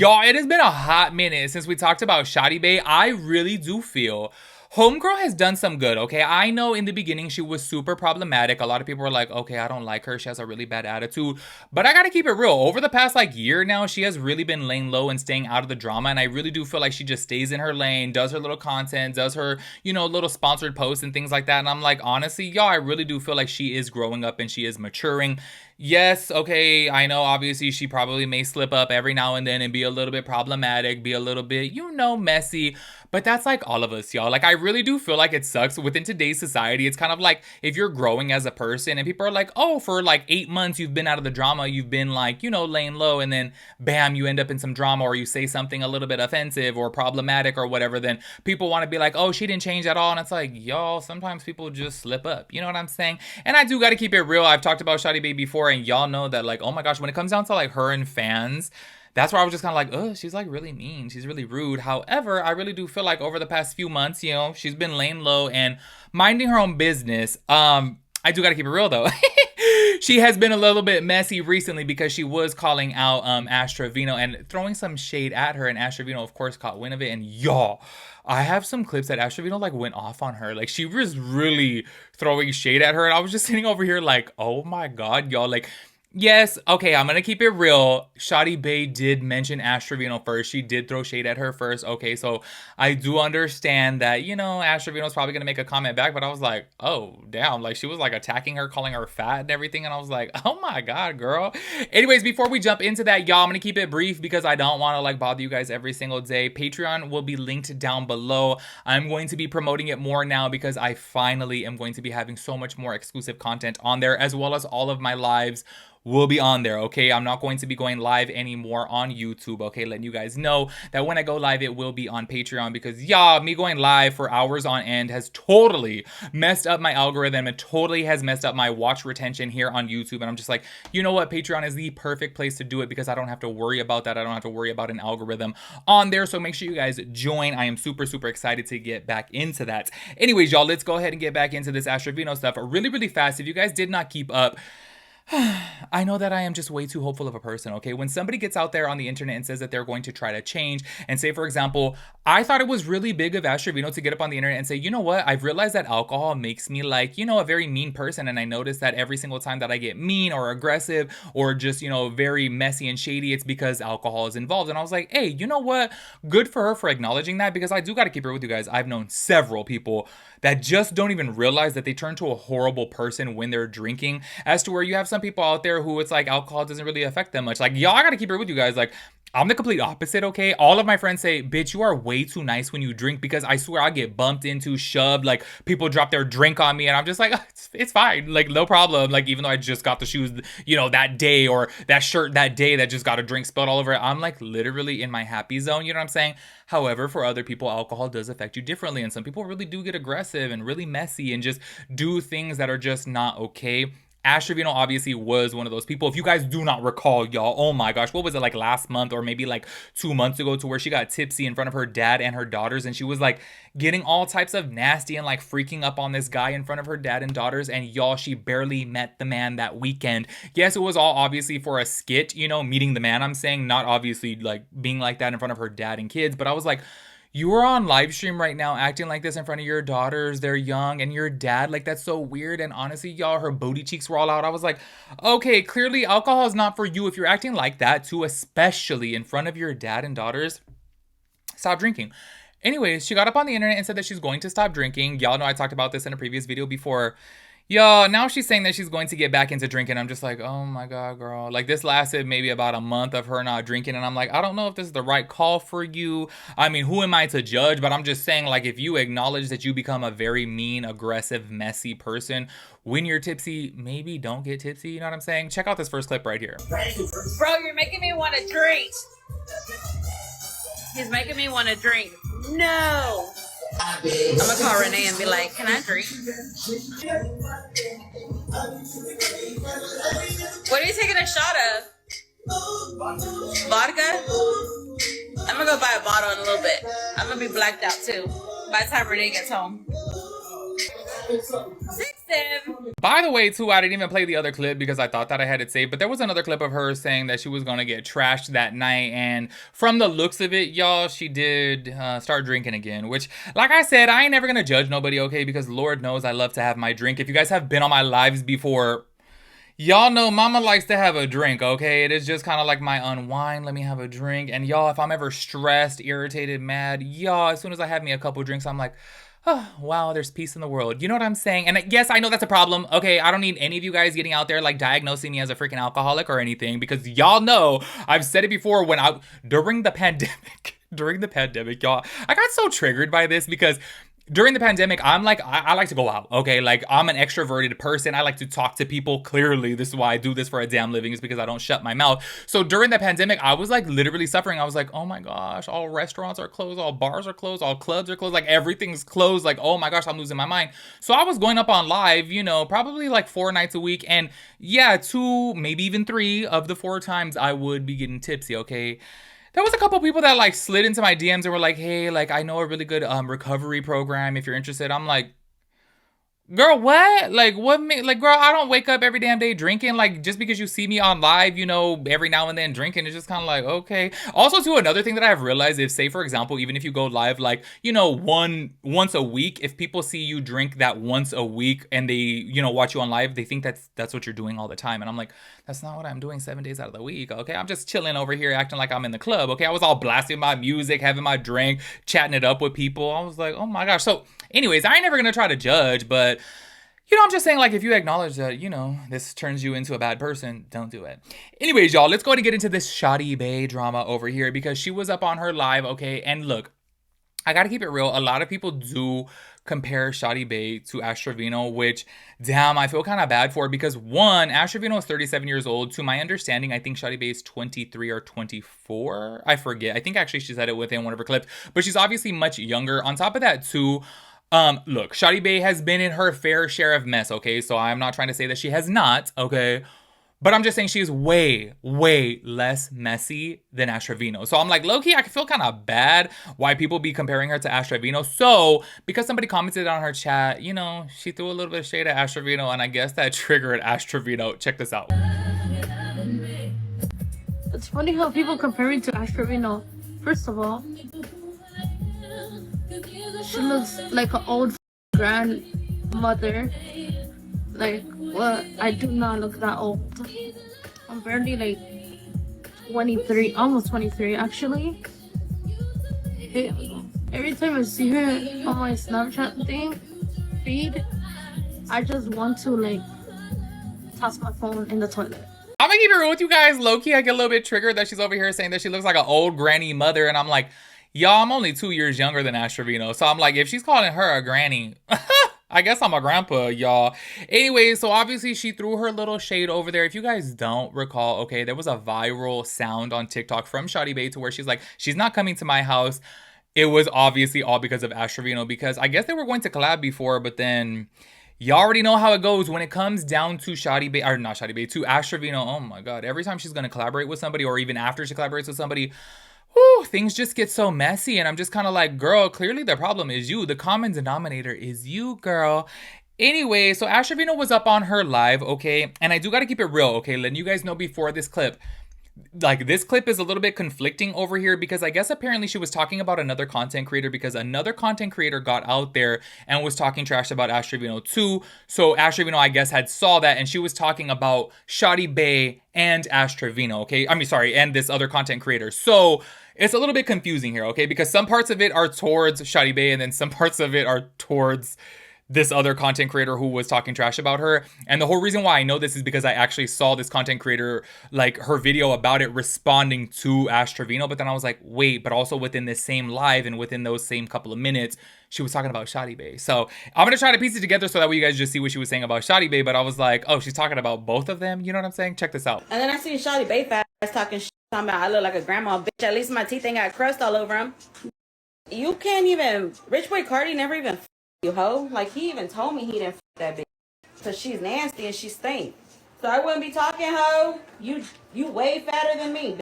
Y'all, it has been a hot minute since we talked about Shawty Bae. I really do feel Homegirl has done some good, okay? I know in the beginning she was super problematic. A lot of people were like, okay, I don't like her. She has a really bad attitude. But I gotta keep it real. Over the past like year now, she has really been laying low and staying out of the drama. And I really do feel like she just stays in her lane, does her little content, does her, you know, little sponsored posts and things like that. And I'm like, honestly, y'all, I really do feel like she is growing up and she is maturing. Yes, okay, I know obviously she probably may slip up every now and then and be a little bit problematic, be a little bit, you know, messy, but that's like all of us, y'all. Like, I really do feel like it sucks within today's society. It's kind of like if you're growing as a person and people are like, oh, for like 8 months you've been out of the drama, you've been like, you know, laying low, and then bam, you end up in some drama, or you say something a little bit offensive or problematic or whatever, then people want to be like, oh, she didn't change at all. And it's like, y'all, sometimes people just slip up. You know what I'm saying? And I do got to keep it real. I've talked about Shotty Bae before, and y'all know that, like, oh my gosh, when it comes down to like her and fans, that's where I was just kind of like, oh, she's like really mean, she's really rude. However, I really do feel like over the past few months, you know, she's been laying low and minding her own business. I do gotta keep it real though. She has been a little bit messy recently because she was calling out Ashravino and throwing some shade at her, and Ashravino of course caught wind of it. And y'all, I have some clips that Ashravino like went off on her. Like, she was really throwing shade at her, and I was just sitting over here like, oh my god, y'all. Like, yes, okay, I'm gonna keep it real. Shawty Bae did mention Ashravino first. She did throw shade at her first. Okay, so I do understand that, you know, Ashravino's probably gonna make a comment back, but I was like, oh, damn. Like, she was like attacking her, calling her fat and everything, and I was like, oh my god, girl. Anyways, before we jump into that, y'all, I'm gonna keep it brief because I don't want to like bother you guys every single day. Patreon will be linked down below. I'm going to be promoting it more now because I finally am going to be having so much more exclusive content on there, as well as all of my lives will be on there, okay? I'm not going to be going live anymore on YouTube, okay? Letting you guys know that when I go live, it will be on Patreon because, yeah, me going live for hours on end has totally messed up my algorithm. It totally has messed up my watch retention here on YouTube. And I'm just like, you know what? Patreon is the perfect place to do it because I don't have to worry about that. I don't have to worry about an algorithm on there. So make sure you guys join. I am super, super excited to get back into that. Anyways, y'all, let's go ahead and get back into this Ashravino stuff really, really fast. If you guys did not keep up, I know that I am just way too hopeful of a person, okay? When somebody gets out there on the internet and says that they're going to try to change, and say, for example, I thought it was really big of Ashravino to get up on the internet and say, you know what? I've realized that alcohol makes me like, you know, a very mean person. And I noticed that every single time that I get mean or aggressive or just, you know, very messy and shady, it's because alcohol is involved. And I was like, hey, you know what? Good for her for acknowledging that, because I do got to keep it with you guys. I've known several people that just don't even realize that they turn to a horrible person when they're drinking, as to where you have some people out there who it's like alcohol doesn't really affect them much. Like, y'all, I gotta keep it with you guys. Like, I'm the complete opposite, okay? All of my friends say, bitch, you are way too nice when you drink, because I swear I get bumped into, shoved, like people drop their drink on me and I'm just like, oh, it's fine, like no problem. Like, even though I just got the shoes, you know, that day, or that shirt that day that just got a drink spilled all over it, I'm like literally in my happy zone, you know what I'm saying? However, for other people, alcohol does affect you differently, and some people really do get aggressive and really messy and just do things that are just not okay. Ashravino obviously was one of those people. If you guys do not recall, y'all, oh my gosh, what was it, like last month or maybe like 2 months ago, to where she got tipsy in front of her dad and her daughters, and she was like getting all types of nasty and like freaking up on this guy in front of her dad and daughters. And y'all, she barely met the man that weekend. Yes, it was all obviously for a skit, you know, meeting the man, I'm saying, not obviously like being like that in front of her dad and kids. But I was like, you are on live stream right now acting like this in front of your daughters, they're young, and your dad, like, that's so weird. And honestly, y'all, her booty cheeks were all out. I was like, okay, clearly alcohol is not for you if you're acting like that too, especially in front of your dad and daughters. Stop drinking. Anyways, she got up on the internet and said that she's going to stop drinking. Y'all know I talked about this in a previous video before. Yo, now she's saying that she's going to get back into drinking. I'm just like, oh my god, girl. Like, this lasted maybe about a month of her not drinking, and I'm like, I don't know if this is the right call for you. I mean, who am I to judge? But I'm just saying, like, if you acknowledge that you become a very mean, aggressive, messy person when you're tipsy, maybe don't get tipsy, you know what I'm saying? Check out this first clip right here. Bro, you're making me want to drink. He's making me want to drink. No. I'm gonna call Renee and be like, can I drink? What are you taking a shot of? Vodka? I'm gonna go buy a bottle in a little bit. I'm gonna be blacked out too by the time Renee gets home. 6 By the way, too, I didn't even play the other clip because I thought that I had it saved, but there was another clip of her saying that she was gonna get trashed that night, and from the looks of it, y'all, she did start drinking again, which, like I said, I ain't never gonna judge nobody, okay, because Lord knows I love to have my drink. If you guys have been on my lives before, y'all know mama likes to have a drink, okay? It is just kind of like my unwind. Let me have a drink. And y'all, if I'm ever stressed, irritated, mad, y'all, as soon as I have me a couple drinks, I'm like, oh, wow, there's peace in the world. You know what I'm saying? And yes, I know that's a problem. Okay, I don't need any of you guys getting out there like diagnosing me as a freaking alcoholic or anything, because y'all know I've said it before during the pandemic, y'all, I got so triggered by this because during the pandemic, I'm like, I like to go out, okay? Like, I'm an extroverted person. I like to talk to people. Clearly, this is why I do this for a damn living, is because I don't shut my mouth. So during the pandemic, I was like literally suffering. I was like, oh my gosh, all restaurants are closed, all bars are closed, all clubs are closed, like everything's closed. Like, oh my gosh, I'm losing my mind. So I was going up on live, you know, probably like 4 nights a week. And yeah, 2, maybe even 3 of the 4 times I would be getting tipsy, okay? There was a couple people that like slid into my DMs and were like, hey, like, I know a really good recovery program if you're interested. I'm like, girl, what? Like, what? Like, girl, I don't wake up every damn day drinking. Like, just because you see me on live, you know, every now and then drinking, it's just kind of like, okay. Also, too, another thing that I've realized is, say, for example, even if you go live, like, you know, once a week, if people see you drink that once a week and they, you know, watch you on live, they think that's what you're doing all the time. And I'm like, that's not what I'm doing 7 days out of the week, okay? I'm just chilling over here acting like I'm in the club, okay? I was all blasting my music, having my drink, chatting it up with people. I was like, oh my gosh. So anyways, I ain't never gonna try to judge, but you know, I'm just saying, like, if you acknowledge that, you know, this turns you into a bad person, don't do it. Anyways, y'all, let's go ahead and get into this Shawty Bae drama over here, because she was up on her live, okay? And look, I gotta keep it real. A lot of people do compare Shawty Bae to Ashravino, which, damn, I feel kind of bad for, because one, Ashravino is 37 years old. To my understanding, I think Shawty Bae is 23 or 24. I forget. I think actually she said it within one of her clips, but she's obviously much younger. On top of that, too, look, Shawty Bae has been in her fair share of mess, okay? So I'm not trying to say that she has not, okay? But I'm just saying she's way, way less messy than Ashravino. So I'm like, low-key, I feel kind of bad why people be comparing her to Ashravino. So, because somebody commented on her chat, you know, she threw a little bit of shade at Ashravino, and I guess that triggered Ashravino. Check this out. It's funny how people compare me to Ashravino. First of all, she looks like an old grandmother. Like, what? I do not look that old. I'm barely like 23, almost 23 actually. Every time I see her on my Snapchat feed, I just want to like toss my phone in the toilet. I'm gonna keep it real with you guys. Low-key, I get a little bit triggered that she's over here saying that she looks like an old granny mother, and I'm like, y'all, I'm only 2 years younger than Ashravino. So I'm like, if she's calling her a granny, I guess I'm a grandpa, y'all. Anyway, so obviously she threw her little shade over there. If you guys don't recall, okay, there was a viral sound on TikTok from Shawty Bae to where she's like, she's not coming to my house. It was obviously all because of Ashravino, because I guess they were going to collab before, but then y'all already know how it goes when it comes down to Shawty Bae, or not Shawty Bae, to Ashravino. Oh my God, every time she's going to collaborate with somebody, or even after she collaborates with somebody, whew, things just get so messy. And I'm just kind of like, girl, clearly the problem is you. The common denominator is you, girl. Anyway, so Ashravino was up on her live, okay? And I do got to keep it real, okay? Letting you guys know before this clip. Like, this clip is a little bit conflicting over here, because I guess apparently she was talking about another content creator, because another content creator got out there and was talking trash about Ashravino too. So Ashravino, I guess, had saw that, and she was talking about Shotty Bay and Ashravino, okay? I mean, sorry, and this other content creator. So it's a little bit confusing here, okay? Because some parts of it are towards Shotty Bae, and then some parts of it are towards this other content creator who was talking trash about her. And the whole reason why I know this is because I actually saw this content creator, like, her video about it responding to Ashravino. But then I was like, wait, but also within this same live and within those same couple of minutes, she was talking about Shotty Bae. So I'm going to try to piece it together so that way you guys just see what she was saying about Shotty Bae. But I was like, oh, she's talking about both of them. You know what I'm saying? Check this out. And then I seen Shawty Bae fast talking shit, talking about I look like a grandma. Bitch, at least my teeth ain't got crust all over them. You can't even, Rich Boy Cardi never even you, hoe. Like, he even told me he didn't that bitch. Because she's nasty and she stink. So I wouldn't be talking, hoe. You way fatter than me, bitch.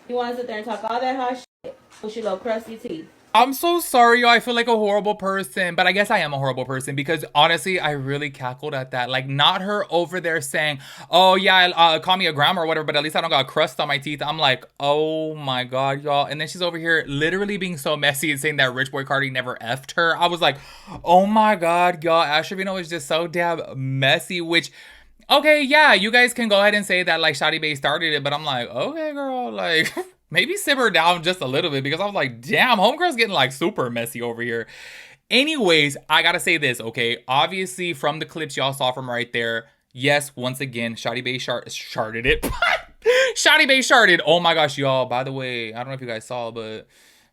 You want to sit there and talk all that hot shit with your little crusty teeth. I'm so sorry, yo. I feel like a horrible person, but I guess I am a horrible person because honestly, I really cackled at that. Like, not her over there saying, "Oh yeah, call me a grandma or whatever," but at least I don't got a crust on my teeth. I'm like, oh my god, y'all. And then she's over here literally being so messy and saying that Rich Boy Cardi never effed her. I was like, oh my god, y'all. Ashravino is just so damn messy. Which, okay, yeah, you guys can go ahead and say that like Shotty Bae started it, but I'm like, okay, girl, like. Maybe simmer down just a little bit because I was like, damn, homegirl's getting like super messy over here. Anyways, I gotta say this, okay? Obviously, from the clips y'all saw from right there, yes, once again, Shotty Bae sharded it. Shotty Bae sharded. Oh my gosh, y'all. By the way, I don't know if you guys saw, but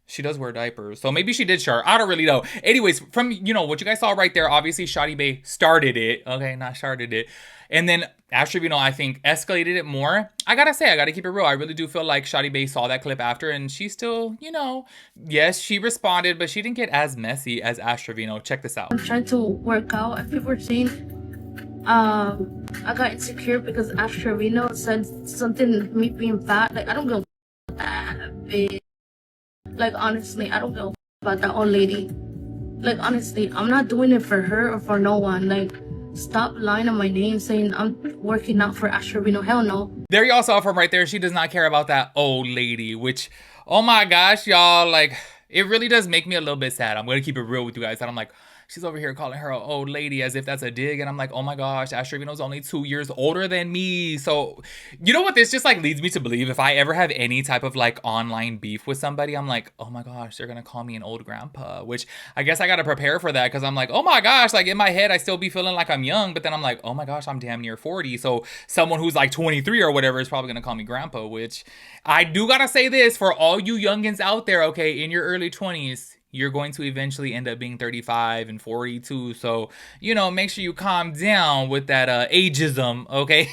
she does wear diapers. So maybe she did shart. I don't really know. Anyways, from, what you guys saw right there, obviously Shotty Bae started it. Okay, not sharded it. And then Ashravino, I think, escalated it more. I gotta say, I gotta keep it real. I really do feel like Shotty Bae saw that clip after, and she still, yes, she responded, but she didn't get as messy as Ashravino. Check this out. I'm trying to work out, and people were saying, I got insecure because Ashravino said something me being fat. Like, I don't go that big. Like, honestly, I don't go about that old lady. Like, honestly, I'm not doing it for her or for no one. Like, stop lying on my name saying I'm working out for Ashravino. Hell no. There y'all saw from right there. She does not care about that old lady, which, oh my gosh, y'all, like, it really does make me a little bit sad. I'm going to keep it real with you guys. And I'm like, she's over here calling her an old lady as if that's a dig. And I'm like, oh my gosh, Ashravino's only 2 years older than me. So, you know what this just like leads me to believe? If I ever have any type of like online beef with somebody, I'm like, oh my gosh, they're going to call me an old grandpa, which I guess I got to prepare for that because I'm like, oh my gosh, like in my head, I still be feeling like I'm young. But then I'm like, oh my gosh, I'm damn near 40. So someone who's like 23 or whatever is probably going to call me grandpa, which I do got to say this for all you youngins out there, okay, in your early 20s. You're going to eventually end up being 35 and 42. So, make sure you calm down with that ageism, okay?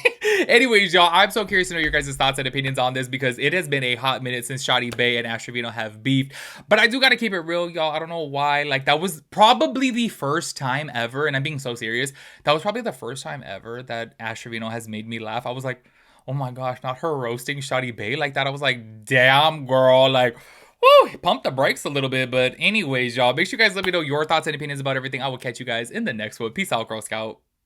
Anyways, y'all, I'm so curious to know your guys' thoughts and opinions on this because it has been a hot minute since Shotty Bae and Ashravino have beefed. But I do got to keep it real, y'all. I don't know why. Like, that was probably the first time ever, and I'm being so serious, that was probably the first time ever that Ashravino has made me laugh. I was like, oh my gosh, not her roasting Shotty Bae like that. I was like, damn, girl, like... Woo, pump the brakes a little bit. But anyways, y'all, make sure you guys let me know your thoughts and opinions about everything. I will catch you guys in the next one. Peace out, Girl Scout.